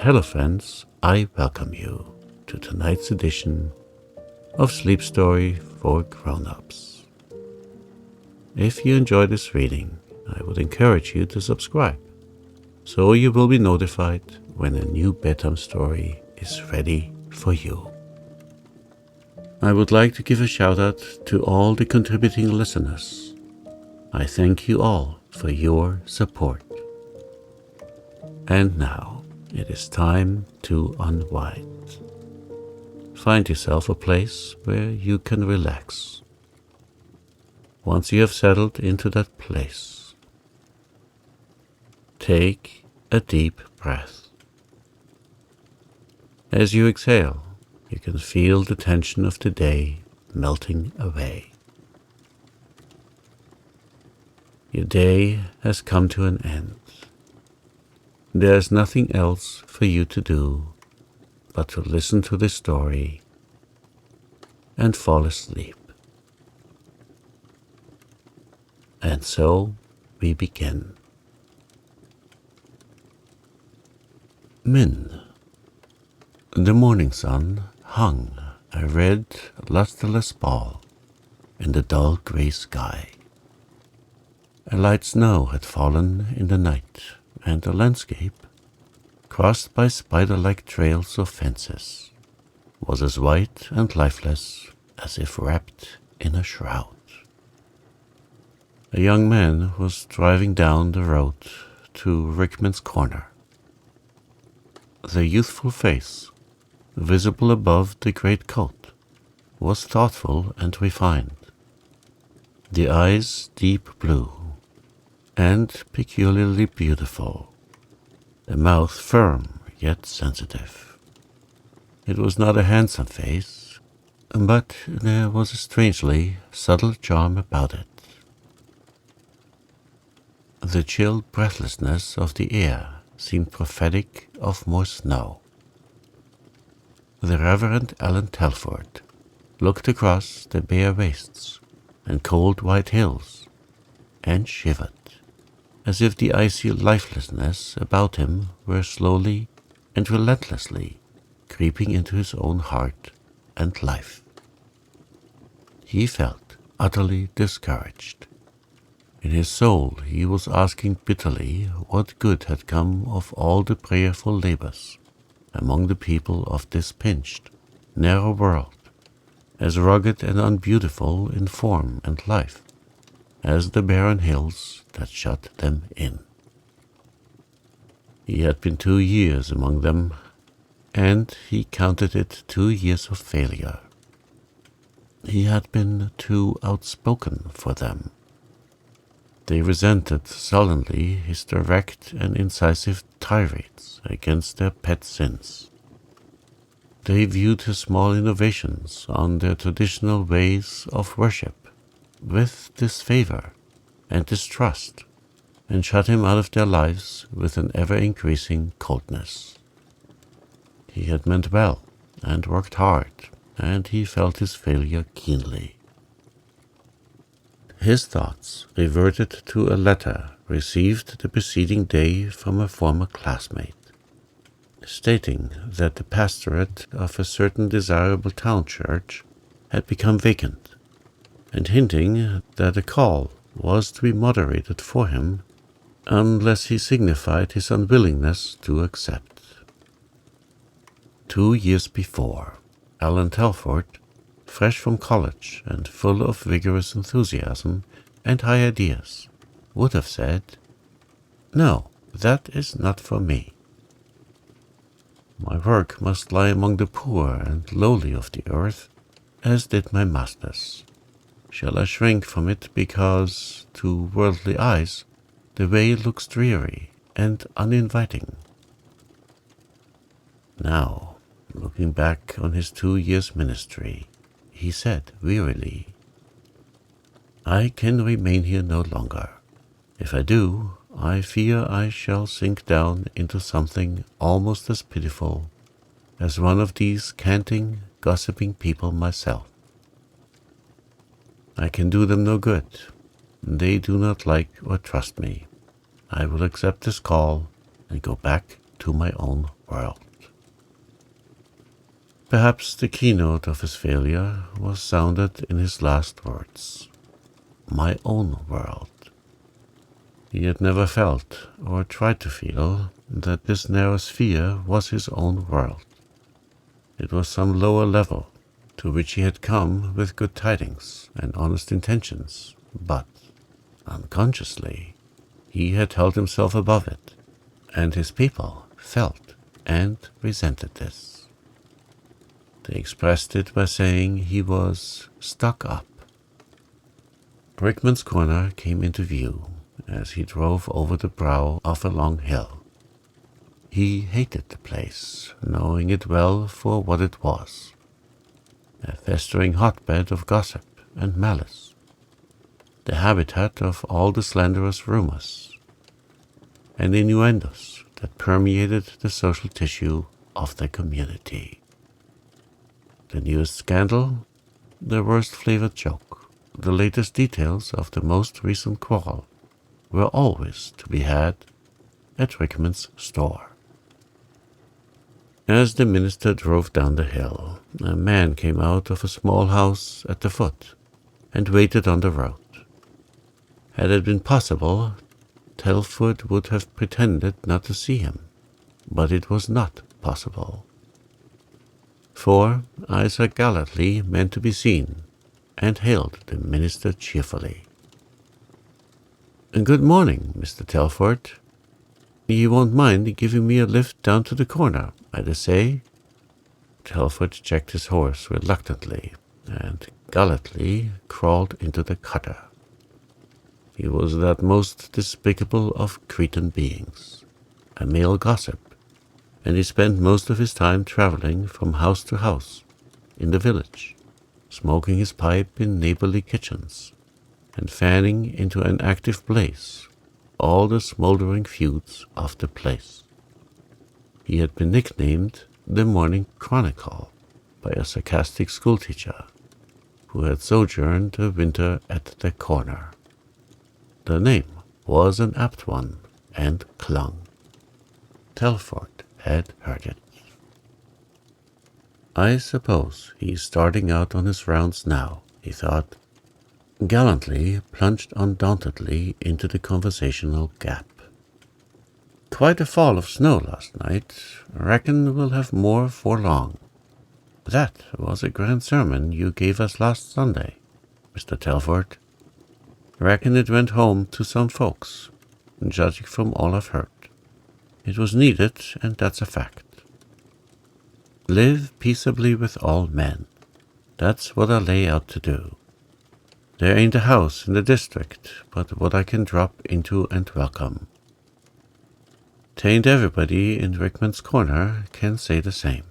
Hello friends, I welcome you to tonight's edition of Sleep Story for Grown-Ups. If you enjoy this reading, I would encourage you to subscribe, so you will be notified when a new bedtime story is ready for you. I would like to give a shout out to all the contributing listeners. I thank you all for your support. And now it is time to unwind. Find yourself a place where you can relax. Once you have settled into that place, take a deep breath. As you exhale, you can feel the tension of the day melting away. Your day has come to an end. There is nothing else for you to do but to listen to this story and fall asleep. And so we begin. Min. The morning sun hung a red, lusterless ball in the dull grey sky. A light snow had fallen in the night, and the landscape, crossed by spider-like trails of fences, was as white and lifeless as if wrapped in a shroud. A young man was driving down the road to Rickman's Corner. The youthful face, visible above the great coat, was thoughtful and refined. The eyes deep blue and peculiarly beautiful, the mouth firm yet sensitive. It was not a handsome face, but there was a strangely subtle charm about it. The chill breathlessness of the air seemed prophetic of more snow. The Reverend Alan Telford looked across the bare wastes and cold white hills and shivered, as if the icy lifelessness about him were slowly and relentlessly creeping into his own heart and life. He felt utterly discouraged. In his soul he was asking bitterly what good had come of all the prayerful labors among the people of this pinched, narrow world, as rugged and unbeautiful in form and life as the barren hills that shut them in. He had been 2 years among them, and he counted it 2 years of failure. He had been too outspoken for them. They resented sullenly his direct and incisive tirades against their pet sins. They viewed his small innovations on their traditional ways of worship with disfavor and distrust, and shut him out of their lives with an ever-increasing coldness. He had meant well and worked hard, and he felt his failure keenly. His thoughts reverted to a letter received the preceding day from a former classmate, stating that the pastorate of a certain desirable town church had become vacant, and hinting that a call was to be moderated for him unless he signified his unwillingness to accept. 2 years before, Alan Telford, fresh from college and full of vigorous enthusiasm and high ideas, would have said, "No, that is not for me. My work must lie among the poor and lowly of the earth, as did my master's. Shall I shrink from it because, to worldly eyes, the way looks dreary and uninviting?" Now, looking back on his 2 years' ministry, he said wearily, "I can remain here no longer. If I do, I fear I shall sink down into something almost as pitiful as one of these canting, gossiping people myself. I can do them no good. They do not like or trust me. I will accept this call and go back to my own world. Perhaps the keynote of his failure was sounded in his last words, my own world. He had never felt, or tried to feel, that this narrow sphere was his own world. It was some lower level, to which he had come with good tidings and honest intentions, but, unconsciously, he had held himself above it, and his people felt and resented this. They expressed it by saying he was stuck up. Rickman's Corner came into view as he drove over the brow of a long hill. He hated the place, knowing it well for what it was, a festering hotbed of gossip and malice, the habitat of all the slanderous rumors and innuendos that permeated the social tissue of the community. The newest scandal, the worst-flavored joke, the latest details of the most recent quarrel were always to be had at Rickman's store. As the minister drove down the hill, a man came out of a small house at the foot and waited on the road. Had it been possible, Telford would have pretended not to see him, but it was not possible. For Isaac Gallatly meant to be seen, and hailed the minister cheerfully. "Good morning, Mr. Telford. You won't mind giving me a lift down to the corner, I dessay?" Telford checked his horse reluctantly, and Gallatly crawled into the cutter. He was that most despicable of Cretan beings, a male gossip, and he spent most of his time travelling from house to house in the village, smoking his pipe in neighbourly kitchens, and fanning into an active blaze all the smouldering feuds of the place. He had been nicknamed the Morning Chronicle by a sarcastic schoolteacher who had sojourned a winter at the corner. The name was an apt one and clung. Telford had heard it. I suppose he's starting out on his rounds now, he thought. Gallantly plunged undauntedly into the conversational gap. "Quite a fall of snow last night. Reckon we'll have more for long. That was a grand sermon you gave us last Sunday, Mr. Telford. Reckon it went home to some folks, judging from all I've heard. It was needed, and that's a fact. Live peaceably with all men. That's what I lay out to do. There ain't a house in the district but what I can drop into and welcome. 'Tain't everybody in Rickman's Corner can say the same."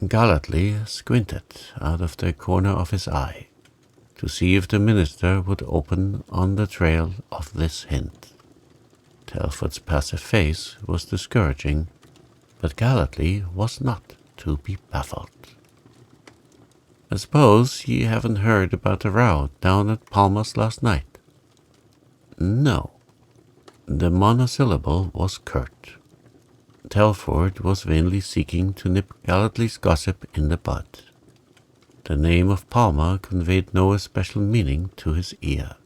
Gallatly squinted out of the corner of his eye to see if the minister would open on the trail of this hint. Telford's passive face was discouraging, but Gallatly was not to be baffled. "I suppose ye haven't heard about the row down at Palmer's last night?" "No." The monosyllable was curt. Telford was vainly seeking to nip Gallatly's gossip in the bud. The name of Palmer conveyed no especial meaning to his ear.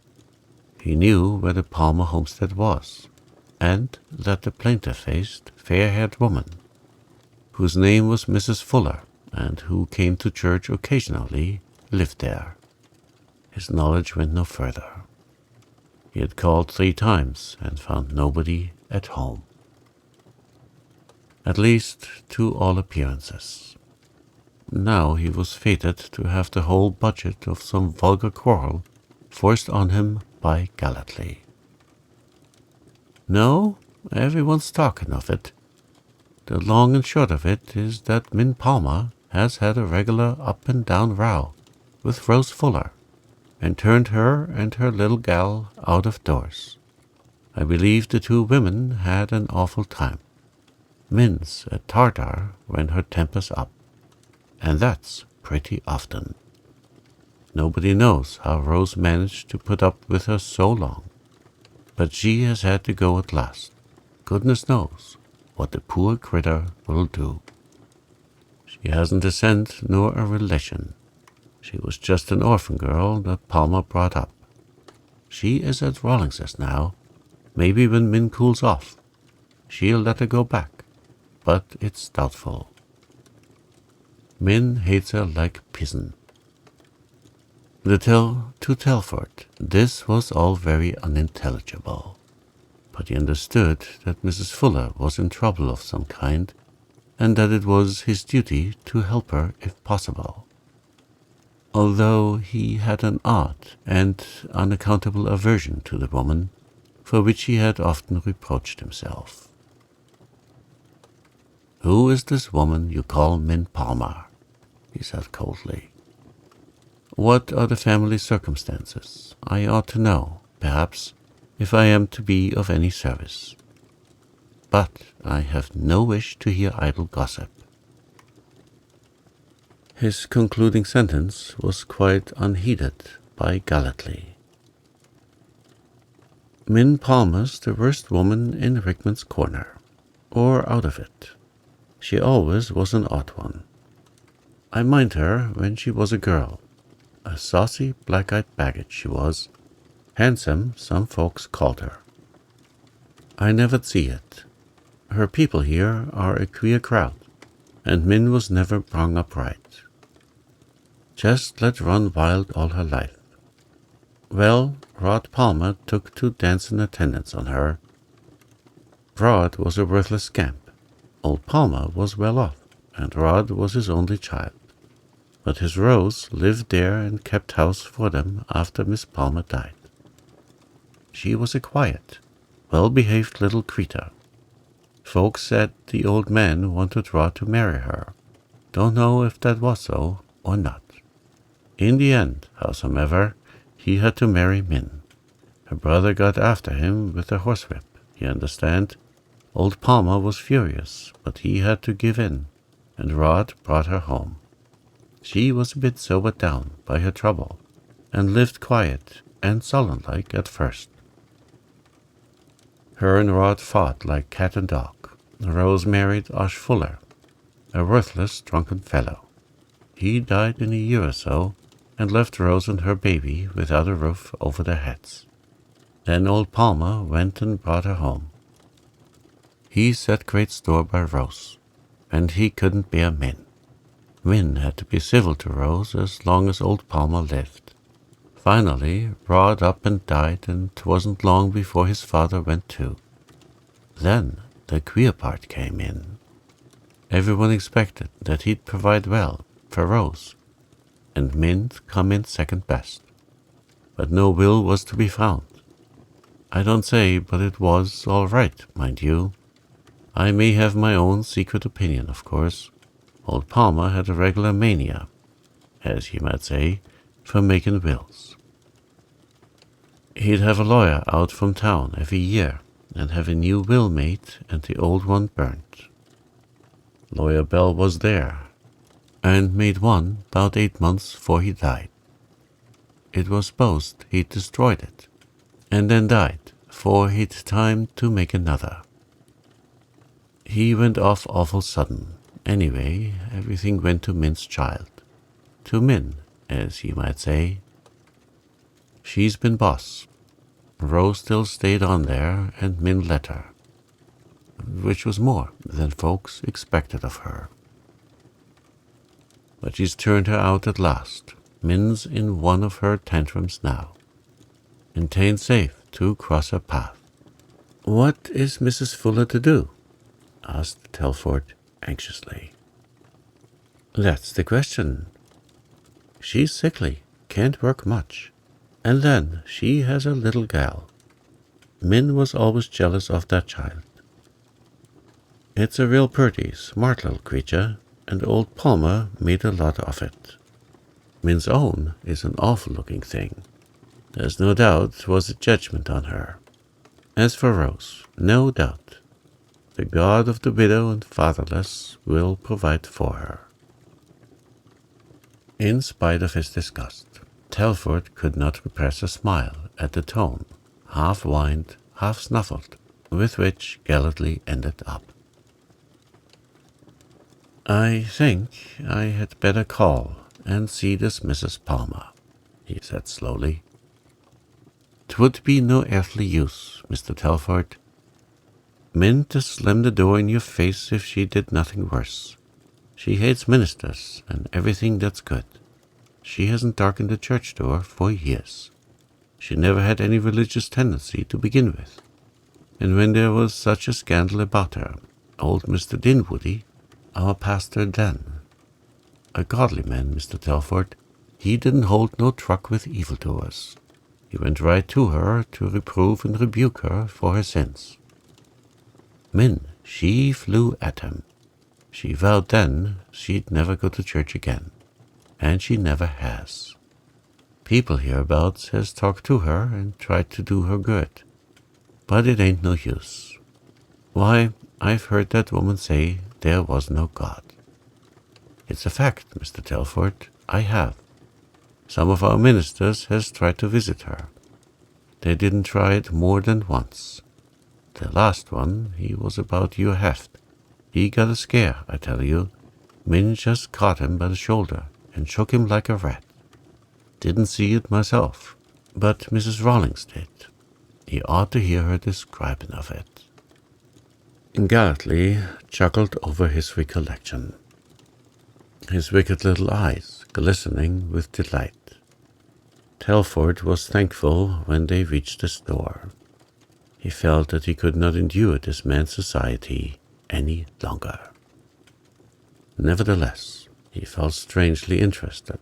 He knew where the Palmer homestead was, and that the plaintive-faced, fair-haired woman, whose name was Mrs. Fuller, and who came to church occasionally, lived there. His knowledge went no further. He had called 3 times and found nobody at home. At least to all appearances. Now he was fated to have the whole budget of some vulgar quarrel forced on him by Gallatly. "No, everyone's talking of it. The long and short of it is that Min Palmer has had a regular up-and-down row with Rose Fuller, and turned her and her little gal out of doors. I believe the 2 women had an awful time. Min's a tartar when her temper's up, and that's pretty often. Nobody knows how Rose managed to put up with her so long, but she has had to go at last, goodness knows, what the poor critter will do. She hasn't a cent nor a relation. She was just an orphan girl that Palmer brought up. She is at Rawlings's now. Maybe when Min cools off, she'll let her go back, but it's doubtful. Min hates her like pison. To Telford, this was all very unintelligible, but he understood that Mrs. Fuller was in trouble of some kind, and that it was his duty to help her if possible, although he had an odd and unaccountable aversion to the woman, for which he had often reproached himself. "Who is this woman you call Min Palmer?" he said coldly. "What are the family circumstances? I ought to know, perhaps, if I am to be of any service. But I have no wish to hear idle gossip." His concluding sentence was quite unheeded by Gallatly. "Min Palmer's the worst woman in Rickman's corner, or out of it. She always was an odd one. I mind her when she was a girl. A saucy, black-eyed baggage she was. Handsome, some folks called her. I never'd see it. Her people here are a queer crowd, and Min was never brung up right. Just let run wild all her life. Well, Rod Palmer took to dancing attendance on her. Rod was a worthless scamp. Old Palmer was well off, and Rod was his only child. But his Rose lived there and kept house for them after Miss Palmer died. She was a quiet, well-behaved little creature. Folks said the old man wanted Rod to marry her. Don't know if that was so or not. In the end, howsomever, he had to marry Min. Her brother got after him with a horsewhip, you understand. Old Palmer was furious, but he had to give in, and Rod brought her home. She was a bit sobered down by her trouble, and lived quiet and sullen-like at first. Her and Rod fought like cat and dog. Rose married Osh Fuller, a worthless, drunken fellow. He died in a year or so, and left Rose and her baby without a roof over their heads. Then old Palmer went and brought her home. He set great store by Rose, and he couldn't bear Min. Min had to be civil to Rose as long as old Palmer lived. Finally, Rod up and died, and 'twasn't long before his father went too. Then the queer part came in. Everyone expected that he'd provide well for Rose, and Min'd come in second best. But no will was to be found. I don't say but it was all right, mind you. I may have my own secret opinion, of course. Old Palmer had a regular mania, as you might say, for making wills. He'd have a lawyer out from town every year, and have a new will made and the old one burnt. Lawyer Bell was there, and made one 'bout 8 months 'fore he died. It was supposed he'd destroyed it, and then died 'fore he'd time to make another. He went off awful sudden. Anyway, everything went to Min's child. To Min, as you might say. She's been boss. Rose still stayed on there, and Min let her, which was more than folks expected of her. But she's turned her out at last. Min's in one of her tantrums now, and 'tain't safe to cross her path. "What is Mrs. Fuller to do?" asked Telford anxiously. "That's the question. She's sickly, can't work much, and then she has a little gal. Min was always jealous of that child. It's a real purty, smart little creature, and old Palmer made a lot of it. Min's own is an awful-looking thing. There's no doubt 'twas a judgment on her. As for Rose, no doubt. The God of the widow and fatherless will provide for her." In spite of his disgust, Telford could not repress a smile at the tone, half whined, half snuffled, with which Gallatly ended up. "I think I had better call and see this Mrs. Palmer," he said slowly. "'Twould be no earthly use, Mr. Telford. Meant to slam the door in your face if she did nothing worse. She hates ministers and everything that's good. She hasn't darkened the church door for years. She never had any religious tendency to begin with. And when there was such a scandal about her, old Mr. Dinwoodie, our pastor then, a godly man, Mr. Telford, he didn't hold no truck with evildoers. He went right to her to reprove and rebuke her for her sins. Min, she flew at him. She vowed then she'd never go to church again, and she never has. People hereabouts has talked to her and tried to do her good, but it ain't no use. Why, I've heard that woman say there was no God. It's a fact, Mr. Telford, I have. Some of our ministers has tried to visit her. They didn't try it more than once. The last one, he was about your heft. He got a scare, I tell you. Min just caught him by the shoulder and shook him like a rat. Didn't see it myself, but Mrs. Rawlings did. You ought to hear her describing of it." Gallatly chuckled over his recollection, his wicked little eyes glistening with delight. Telford was thankful when they reached the store. He felt that he could not endure this man's society any longer. Nevertheless, he felt strangely interested.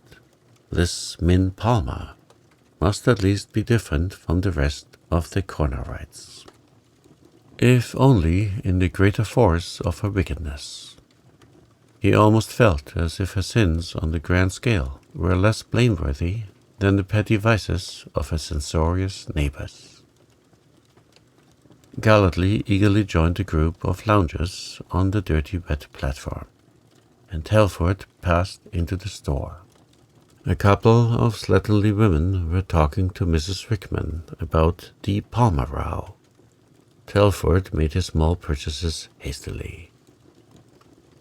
This Min Palmer must at least be different from the rest of the Cornerites, if only in the greater force of her wickedness. He almost felt as if her sins on the grand scale were less blameworthy than the petty vices of her censorious neighbors. Gallatly eagerly joined the group of loungers on the dirty wet platform, and Telford passed into the store. A couple of slatternly women were talking to Mrs. Rickman about the Palmer row. Telford made his small purchases hastily.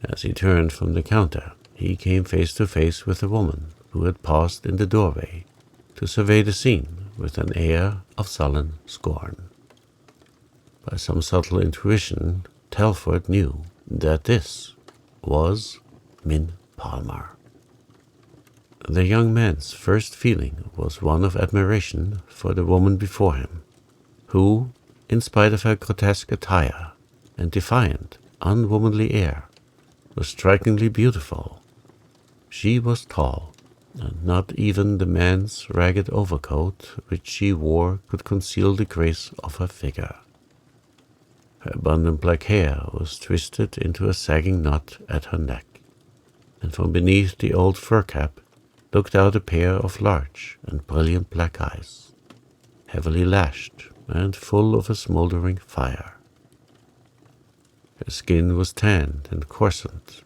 As he turned from the counter, he came face to face with a woman who had paused in the doorway to survey the scene with an air of sullen scorn. By some subtle intuition, Telford knew that this was Min Palmer. The young man's first feeling was one of admiration for the woman before him, who, in spite of her grotesque attire and defiant, unwomanly air, was strikingly beautiful. She was tall, and not even the man's ragged overcoat which she wore could conceal the grace of her figure. Her abundant black hair was twisted into a sagging knot at her neck, and from beneath the old fur cap looked out a pair of large and brilliant black eyes, heavily lashed and full of a smoldering fire. Her skin was tanned and coarsened,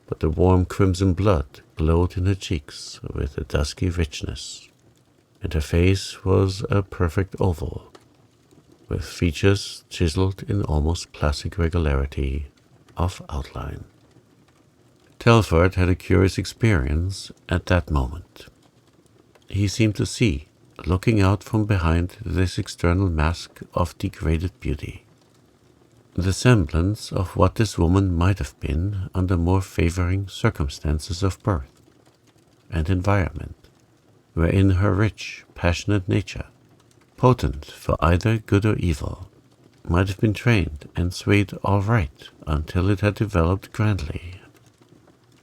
but the warm crimson blood glowed in her cheeks with a dusky richness, and her face was a perfect oval, with features chiseled in almost classic regularity of outline. Telford had a curious experience at that moment. He seemed to see, looking out from behind this external mask of degraded beauty, the semblance of what this woman might have been under more favoring circumstances of birth and environment, wherein her rich, passionate nature, potent for either good or evil, might have been trained and swayed all right until it had developed grandly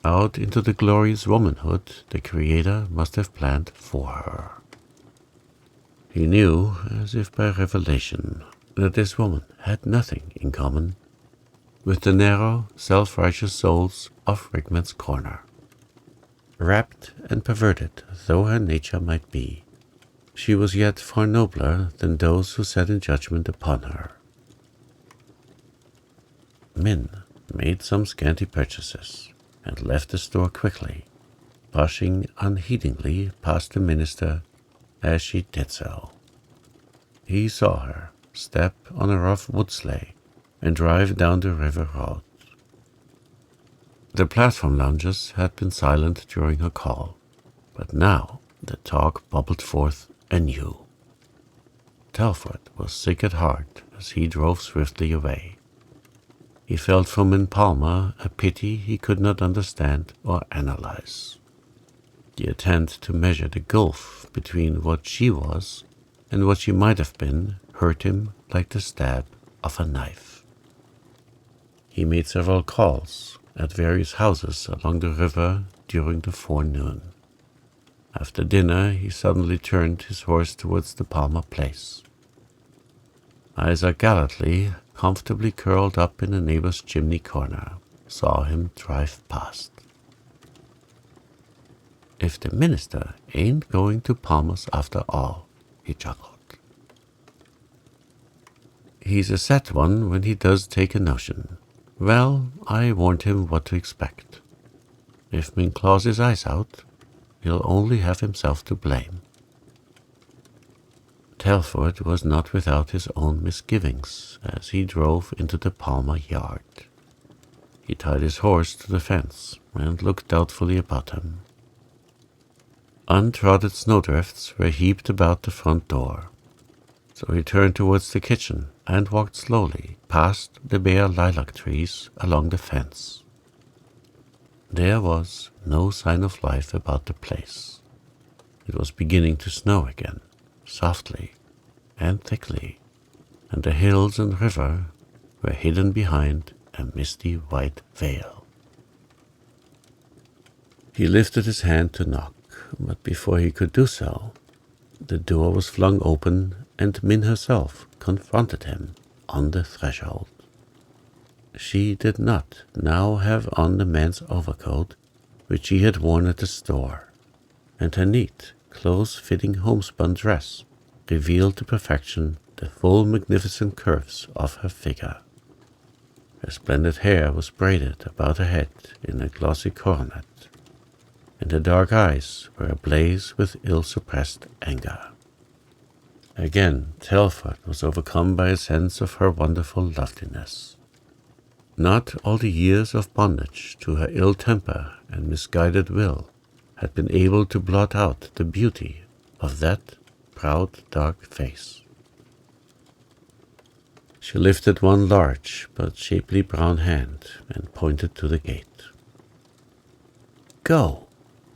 out into the glorious womanhood the Creator must have planned for her. He knew, as if by revelation, that this woman had nothing in common with the narrow, self-righteous souls of Rickman's Corner. Wrapped and perverted though her nature might be, she was yet far nobler than those who sat in judgment upon her. Min made some scanty purchases and left the store quickly, brushing unheedingly past the minister as she did so. He saw her step on a rough wood sleigh and drive down the river road. The platform loungers had been silent during her call, but now the talk bubbled forth anew. Telford was sick at heart as he drove swiftly away. He felt for Min Palmer a pity he could not understand or analyze. The attempt to measure the gulf between what she was and what she might have been hurt him like the stab of a knife. He made several calls at various houses along the river during the forenoon. After dinner, he suddenly turned his horse towards the Palmer place. Isaac Gallatly, comfortably curled up in a neighbor's chimney corner, saw him drive past. "If the minister ain't going to Palmer's after all," he chuckled. "He's a set one when he does take a notion. Well, I warned him what to expect. If Min claws his eyes out, he'll only have himself to blame." Telford was not without his own misgivings as he drove into the Palmer yard. He tied his horse to the fence and looked doubtfully about him. Untrodden snowdrifts were heaped about the front door, so he turned towards the kitchen and walked slowly past the bare lilac trees along the fence. There was no sign of life about the place. It was beginning to snow again, softly and thickly, and the hills and river were hidden behind a misty white veil. He lifted his hand to knock, but before he could do so, the door was flung open and Min herself confronted him on the threshold. She did not now have on the man's overcoat which she had worn at the store, and her neat, close-fitting homespun dress revealed to perfection the full magnificent curves of her figure. Her splendid hair was braided about her head in a glossy coronet, and her dark eyes were ablaze with ill-suppressed anger. Again, Telford was overcome by a sense of her wonderful loveliness. Not all the years of bondage to her ill temper and misguided will had been able to blot out the beauty of that proud, dark face. She lifted one large but shapely brown hand and pointed to the gate. "Go,"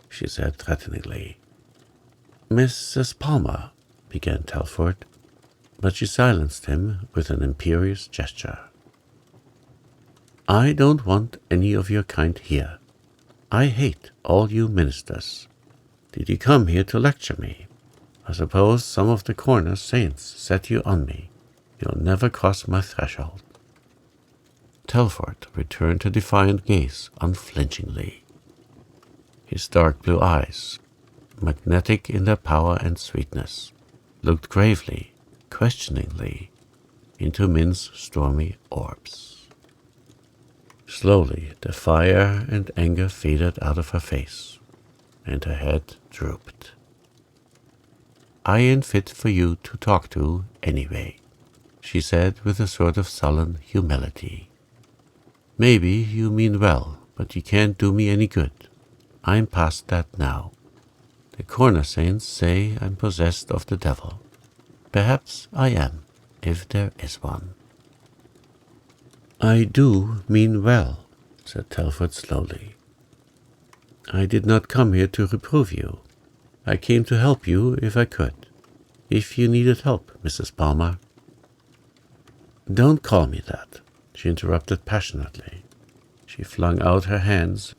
she said threateningly. "Mrs. Palmer," began Telford, but she silenced him with an imperious gesture. "I don't want any of your kind here. I hate all you ministers. Did you come here to lecture me? I suppose some of the corner saints set you on me. You'll never cross my threshold." Telford returned her defiant gaze unflinchingly. His dark blue eyes, magnetic in their power and sweetness, looked gravely, questioningly, into Min's stormy orbs. Slowly the fire and anger faded out of her face, and her head drooped. "I ain't fit for you to talk to anyway," she said with a sort of sullen humility. "Maybe you mean well, but you can't do me any good. I'm past that now. The corner saints say I'm possessed of the devil. Perhaps I am, if there is one." "I do mean well," said Telford slowly. "I did not come here to reprove you. I came to help you if I could. If you needed help, Mrs. Palmer." "Don't call me that," she interrupted passionately. She flung out her hands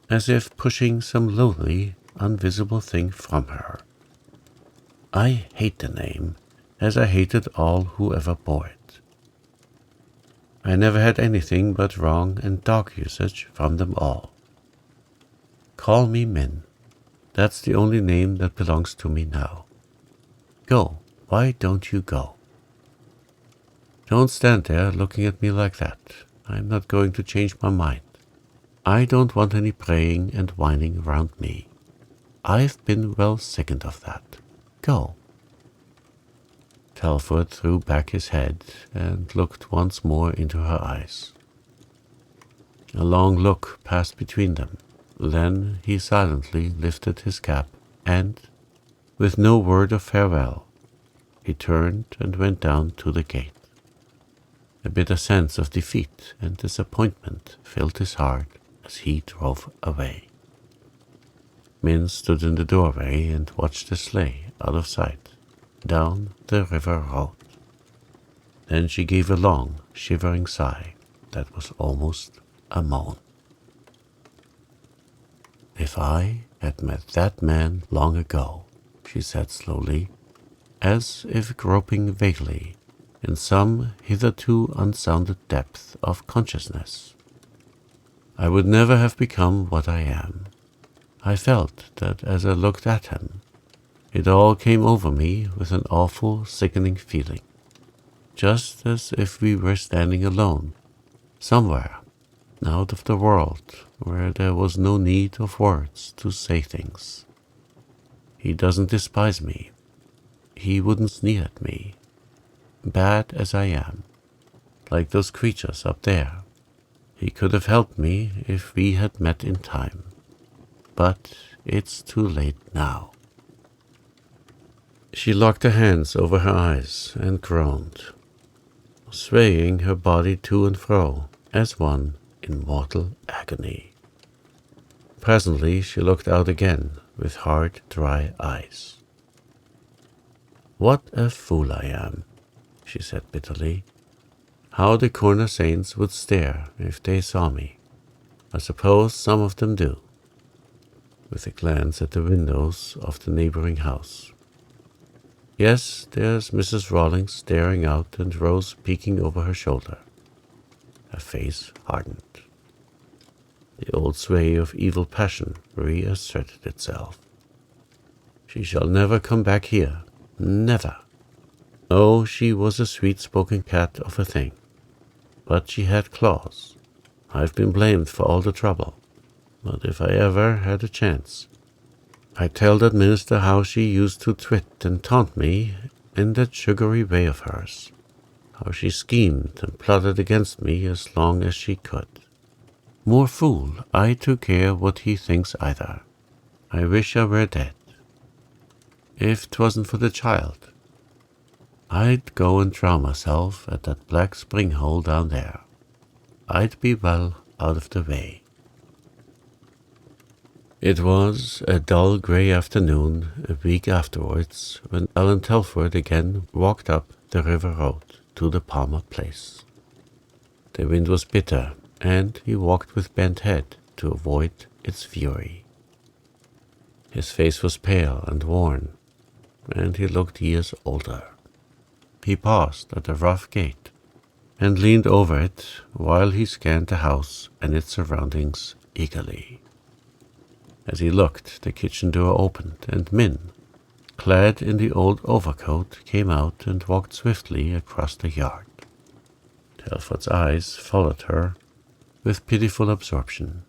as if pushing some lowly, invisible thing from her. "I hate the name, as I hated all who ever bore it. I never had anything but wrong and dog usage from them all. Call me Min. That's the only name that belongs to me now. Go, why don't you go? Don't stand there looking at me like that. I'm not going to change my mind. I don't want any praying and whining around me. I've been well sickened of that. Go." Telford threw back his head and looked once more into her eyes. A long look passed between them. Then he silently lifted his cap and, with no word of farewell, he turned and went down to the gate. A bitter sense of defeat and disappointment filled his heart as he drove away. Min stood in the doorway and watched the sleigh out of sight, down the river road. Then she gave a long, shivering sigh that was almost a moan. "If I had met that man long ago," she said slowly, as if groping vaguely in some hitherto unsounded depth of consciousness, "I would never have become what I am. I felt that as I looked at him, it all came over me with an awful, sickening feeling, just as if we were standing alone, somewhere, out of the world, where there was no need of words to say things. He doesn't despise me. He wouldn't sneer at me, bad as I am, like those creatures up there. He could have helped me if we had met in time. But it's too late now." She locked her hands over her eyes and groaned, swaying her body to and fro as one in mortal agony. Presently she looked out again with hard, dry eyes. "What a fool I am," she said bitterly. "How the corner saints would stare if they saw me. I suppose some of them do," with a glance at the windows of the neighboring house. "Yes, there's Mrs. Rawlings staring out and Rose peeking over her shoulder." Her face hardened. The old sway of evil passion reasserted itself. "She shall never come back here. Never. Oh, she was a sweet-spoken cat of a thing. But she had claws. I've been blamed for all the trouble. But if I ever had a chance, I'd tell that minister how she used to twit and taunt me in that sugary way of hers, how she schemed and plotted against me as long as she could. More fool I to care what he thinks either. I wish I were dead. If 'twasn't for the child, I'd go and drown myself at that black spring hole down there. I'd be well out of the way." It was a dull grey afternoon a week afterwards when Ellen Telford again walked up the river road to the Palmer place. The wind was bitter, and he walked with bent head to avoid its fury. His face was pale and worn, and he looked years older. He paused at a rough gate and leaned over it while he scanned the house and its surroundings eagerly. As he looked, the kitchen door opened, and Min, clad in the old overcoat, came out and walked swiftly across the yard. Telford's eyes followed her with pitiful absorption.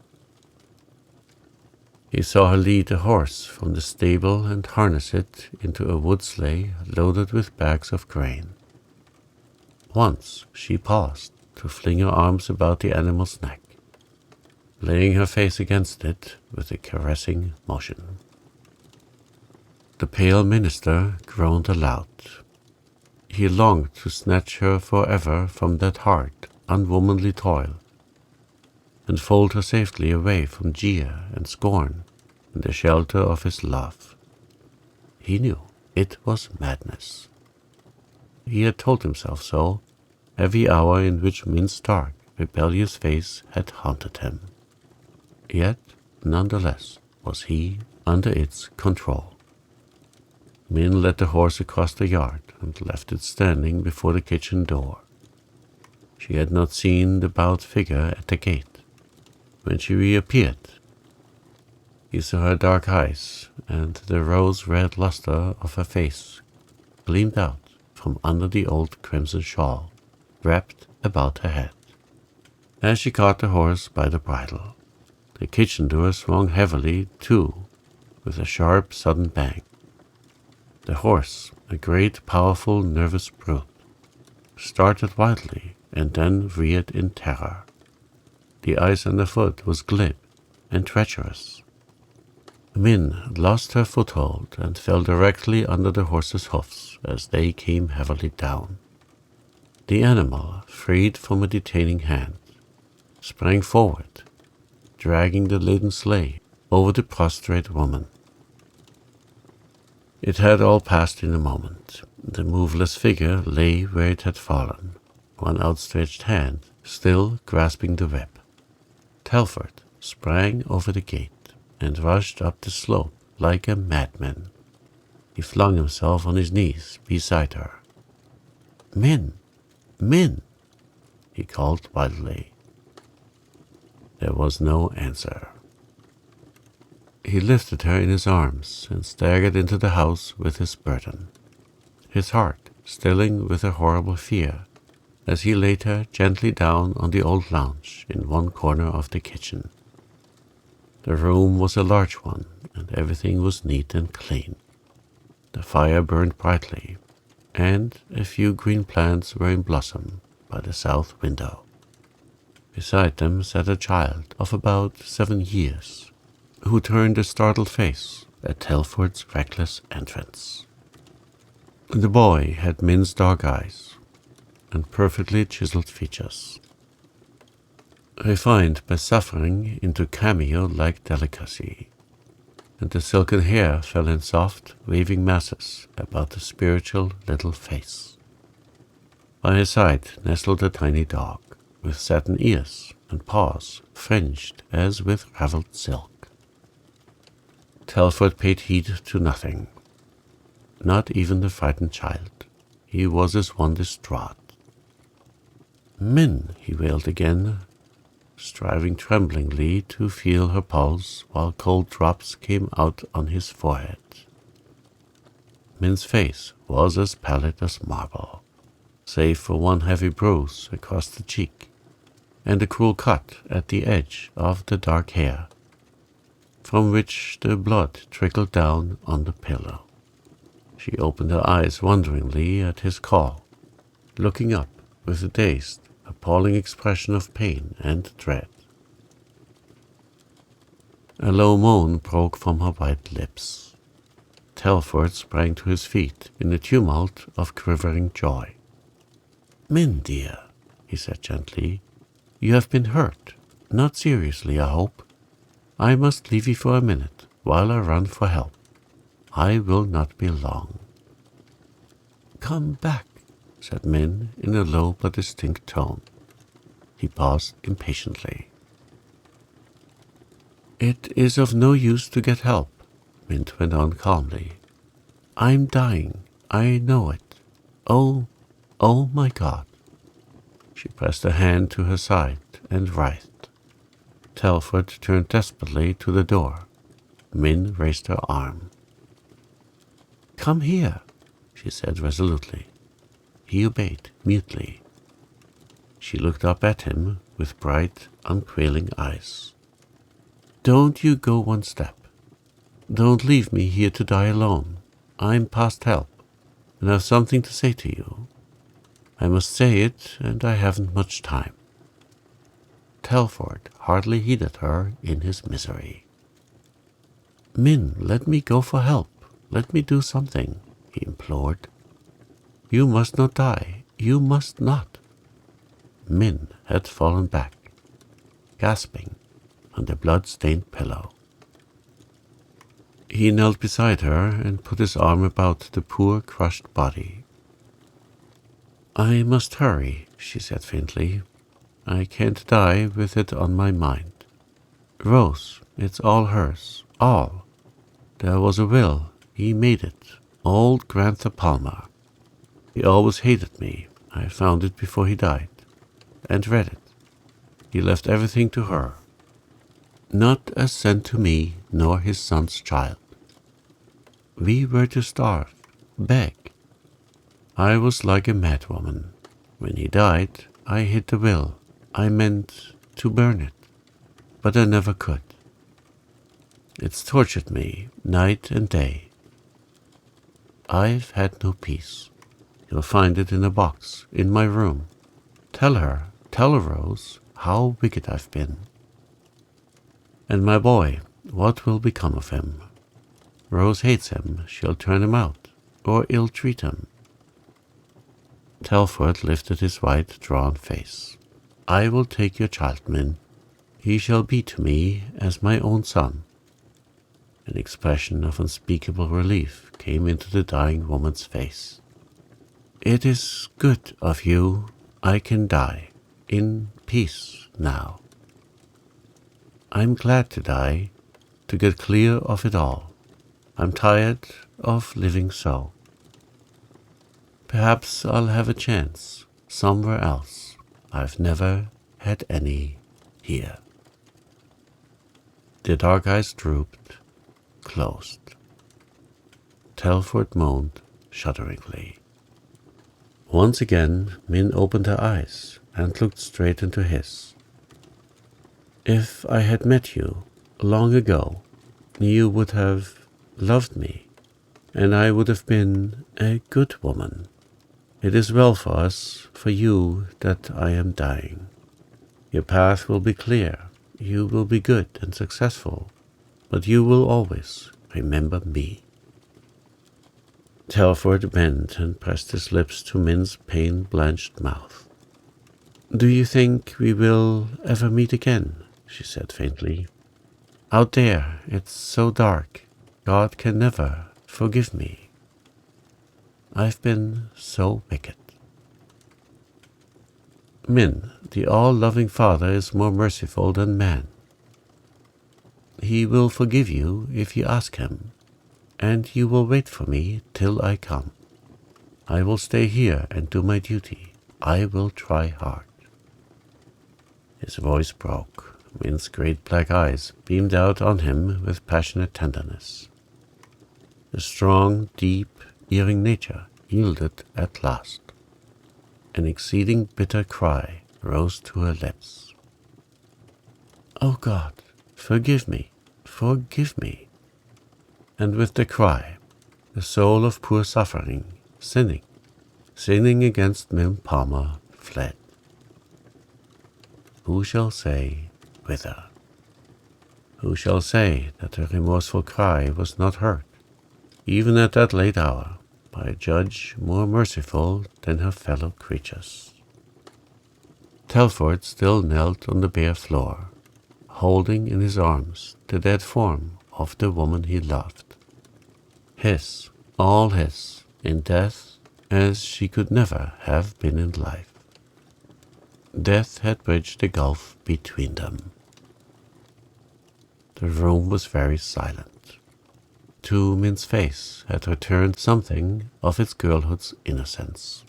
He saw her lead a horse from the stable and harness it into a wood sleigh loaded with bags of grain. Once she paused to fling her arms about the animal's neck, laying her face against it with a caressing motion. The pale minister groaned aloud. He longed to snatch her forever from that hard, unwomanly toil, and fold her safely away from jeer and scorn in the shelter of his love. He knew it was madness. He had told himself so every hour in which Min's dark, rebellious face had haunted him. Yet, nonetheless, was he under its control. Min led the horse across the yard and left it standing before the kitchen door. She had not seen the bowed figure at the gate. When she reappeared, he saw her dark eyes, and the rose-red luster of her face gleamed out from under the old crimson shawl wrapped about her head. As she caught the horse by the bridle, the kitchen door swung heavily to with a sharp, sudden bang. The horse, a great, powerful, nervous brute, started wildly and then reared in terror. The ice underfoot was glib and treacherous. Min lost her foothold and fell directly under the horse's hoofs as they came heavily down. The animal, freed from a detaining hand, sprang forward, dragging the laden sleigh over the prostrate woman. It had all passed in a moment. The moveless figure lay where it had fallen, one outstretched hand still grasping the whip. Telford sprang over the gate and rushed up the slope like a madman. He flung himself on his knees beside her. "Min! Min!" he called wildly. There was no answer. He lifted her in his arms and staggered into the house with his burden, his heart stilling with a horrible fear as he laid her gently down on the old lounge in one corner of the kitchen. The room was a large one, and everything was neat and clean. The fire burned brightly, and a few green plants were in blossom by the south window. Beside them sat a child of about 7 years, who turned a startled face at Telford's reckless entrance. The boy had Min's dark eyes and perfectly chiseled features, refined by suffering into cameo-like delicacy, and the silken hair fell in soft, waving masses about the spiritual little face. By his side nestled a tiny dog, with satin ears and paws fringed as with ravelled silk. Telford paid heed to nothing, not even the frightened child. He was as one distraught. "Min!" he wailed again, striving tremblingly to feel her pulse while cold drops came out on his forehead. Min's face was as pallid as marble, save for one heavy bruise across the cheek and a cruel cut at the edge of the dark hair, from which the blood trickled down on the pillow. She opened her eyes wonderingly at his call, looking up with a dazed, appalling expression of pain and dread. A low moan broke from her white lips. Telford sprang to his feet in a tumult of quivering joy. "Min, dear," he said gently, "you have been hurt. Not seriously, I hope. I must leave you for a minute while I run for help. I will not be long." "Come back," said Min in a low but distinct tone. He paused impatiently. "It is of no use to get help," Min went on calmly. "I'm dying. I know it. Oh my God." She pressed a hand to her side and writhed. Telford turned desperately to the door. Min raised her arm. "Come here," she said resolutely. He obeyed mutely. She looked up at him with bright, unquailing eyes. "Don't you go one step. Don't leave me here to die alone. I'm past help, and have something to say to you. I must say it, and I haven't much time." Telford hardly heeded her in his misery. "Min, let me go for help. Let me do something," he implored. "You must not die. You must not." Min had fallen back, gasping, on the blood-stained pillow. He knelt beside her and put his arm about the poor crushed body. "I must hurry," she said faintly. "I can't die with it on my mind. Rose, it's all hers, all. There was a will, he made it, old Grandpa Palmer. He always hated me. I found it before he died, and read it. He left everything to her. Not a cent to me nor his son's child. We were to starve, beg. I was like a madwoman. When he died, I hid the will. I meant to burn it, but I never could. It's tortured me night and day. I've had no peace. You'll find it in a box in my room. Tell her, Rose, how wicked I've been. And my boy, what will become of him? Rose hates him, she'll turn him out, or ill-treat him. Telford lifted his white, drawn face. I will take your child, Min. He shall be to me as my own son. An expression of unspeakable relief came into the dying woman's face. It is good of you. I can die in peace now. I'm glad to die, to get clear of it all. I'm tired of living so. Perhaps I'll have a chance somewhere else. I've never had any here. The dark eyes drooped, closed. Telford moaned shudderingly. Once again, Min opened her eyes and looked straight into his. If I had met you long ago, you would have loved me, and I would have been a good woman. It is well for us, for you, that I am dying. Your path will be clear, you will be good and successful, but you will always remember me. Telford bent and pressed his lips to Min's pain-blanched mouth. Do you think we will ever meet again? She said faintly. Out there, it's so dark. God can never forgive me. I've been so wicked. Min, the all-loving Father, is more merciful than man. He will forgive you if you ask him, and you will wait for me till I come. I will stay here and do my duty. I will try hard. His voice broke. Min's great black eyes beamed out on him with passionate tenderness. The strong, deep, yearning nature yielded at last. An exceeding bitter cry rose to her lips. Oh God, forgive me, forgive me. And with the cry, the soul of poor suffering, sinning against Min Palmer, fled. Who shall say whither? Who shall say that her remorseful cry was not heard, even at that late hour, by a judge more merciful than her fellow creatures? Telford still knelt on the bare floor, holding in his arms the dead form of the woman he loved. His, all his, in death as she could never have been in life. Death had bridged the gulf between them. The room was very silent. To Min's face had returned something of its girlhood's innocence.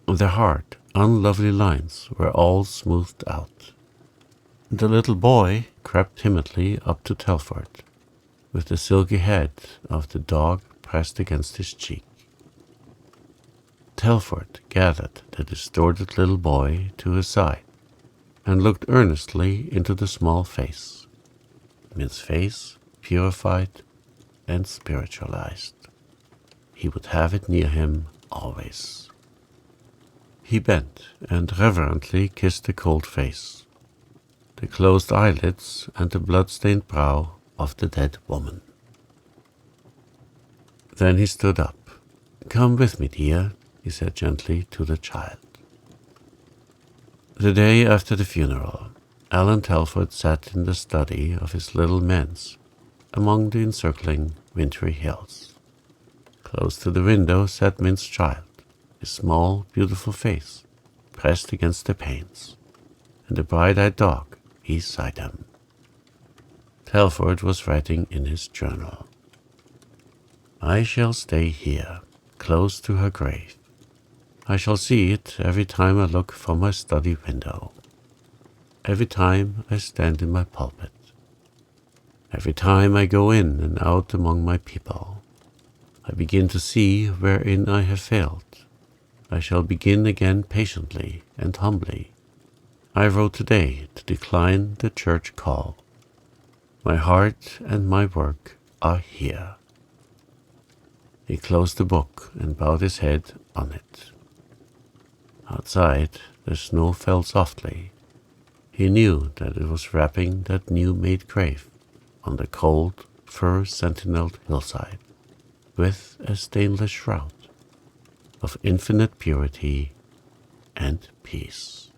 The hard, unlovely lines were all smoothed out. The little boy crept timidly up to Telford, with the silky head of the dog pressed against his cheek. Telford gathered the distorted little boy to his side and looked earnestly into the small face. Min's face, purified and spiritualized. He would have it near him always. He bent and reverently kissed the cold face, the closed eyelids and the blood-stained brow of the dead woman. Then he stood up. Come with me, dear, he said gently to the child. The day after the funeral, Alan Telford sat in the study of his little manse among the encircling wintry hills. Close to the window sat Min's child, his small, beautiful face pressed against the panes, and the bright-eyed dog beside him. Telford was writing in his journal. I shall stay here, close to her grave. I shall see it every time I look from my study window, every time I stand in my pulpit, every time I go in and out among my people. I begin to see wherein I have failed. I shall begin again patiently and humbly. I wrote today to decline the church call. My heart and my work are here. He closed the book and bowed his head on it. Outside, the snow fell softly, He knew that it was wrapping that new-made grave on the cold, fir-sentineled hillside with a stainless shroud of infinite purity and peace.